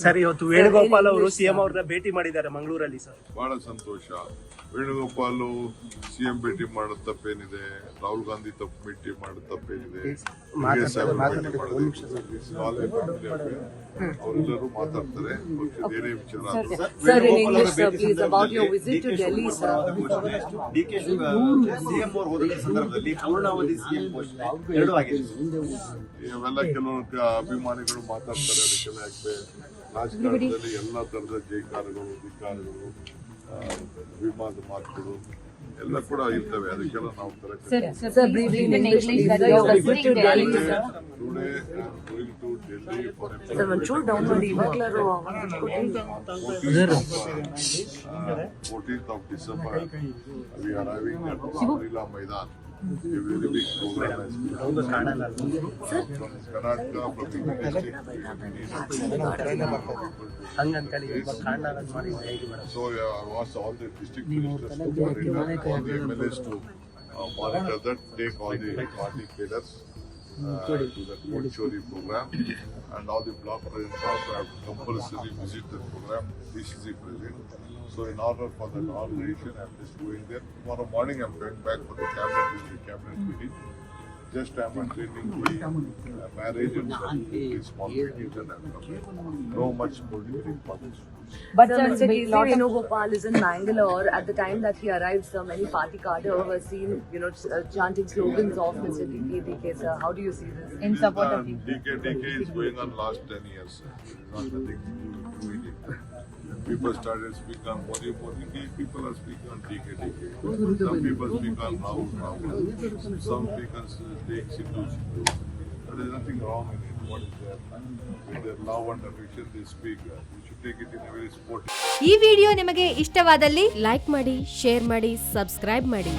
Sir ಇವತ್ತು ವೇಣುಗೋಪಾಲ್ ಅವರು CM ಅವ್ರನ್ನ ಭೇಟಿ ಮಾಡಿದ್ದಾರೆ ಮಂಗಳೂರಲ್ಲಿ ಸರ್. ಬಹಳ ಸಂತೋಷ. ವೇಣುಗೋಪಾಲ್ ಸಿಎಂ ಭೇಟಿ ಮಾಡೋದು ತಪ್ಪೇನಿದೆ, ರಾಹುಲ್ ಗಾಂಧಿ ಭೇಟಿ ಮಾಡೋದು ತಪ್ಪೇನಿದೆ, ಅವರೆಲ್ಲರೂ ಮಾತಾಡ್ತಾರೆ. ಬೇರೆ ವಿಚಾರ Sir, in English, sir, please, about your visit to Delhi, sir. DK CM ಅವರು ಹೋದ ಸಂದರ್ಭದಲ್ಲಿ ಪೂರ್ಣಾವಧಿ ಸಿಎಂ ಎರಡೂ ಆಗಿದೆ. ಇವೆಲ್ಲ ಕೆಲವು ಅಭಿಮಾನಿಗಳು ಮಾತಾಡ್ತಾರೆ. ಅದಕ್ಕೆಲ್ಲ ಯಾಕೆ ರಾಜಕಾರಣದಲ್ಲಿ ಎಲ್ಲ ತರದ ಜೈಕಾರಗಳು, ಧಿಕ್ಕಾರಗಳು, ಅಭಿಮಾನದ ಮಾತುಗಳು ಎಲ್ಲ ಕೂಡ ಇರ್ತವೆ. ಅದಕ್ಕೆಲ್ಲ ನಾವು Sir, briefly in English, whether your visit to Delhi, sir. Today I am going to Delhi for a Sir, ಒಂಚೂರು down ಮಾಡಿ ಇವಾಗ್ಲಾರು 14th of December we are arriving at Leela Maidan. A very big program has been from Karnataka, from the district. So I asked all the district ministers to monitor, all the MLAs to monitor that, take all the party cadres to the Pondicherry program, and all the block presidents also have to compulsory visit the program, DCC president. So in order for the organization, I'm just going there. Tomorrow morning I'm going back for the cabinet meeting. Just I'm attending the marriage and some small meetings, and I'm coming. No much political politics. But Mr. K.C. Venugopal is in Mangalore. At the time that he arrived, sir, many party cadres were seen, chanting slogans of Mr. DK, sir. How do you see this? In support of DK is going on last 10 years. It's not nothing to do with it. People started speaking on Modi, people are speaking on DK. Some people speak on Rahul. Some people take Sidhu. There is nothing wrong in it. What is there? With their love and affection they speak. You should take it in a very sportive. ಈ video ನಿಮಗೆ ಇಷ್ಟವಾದಲ್ಲಿ like ಮಾಡಿ, share ಮಾಡಿ, subscribe ಮಾಡಿ.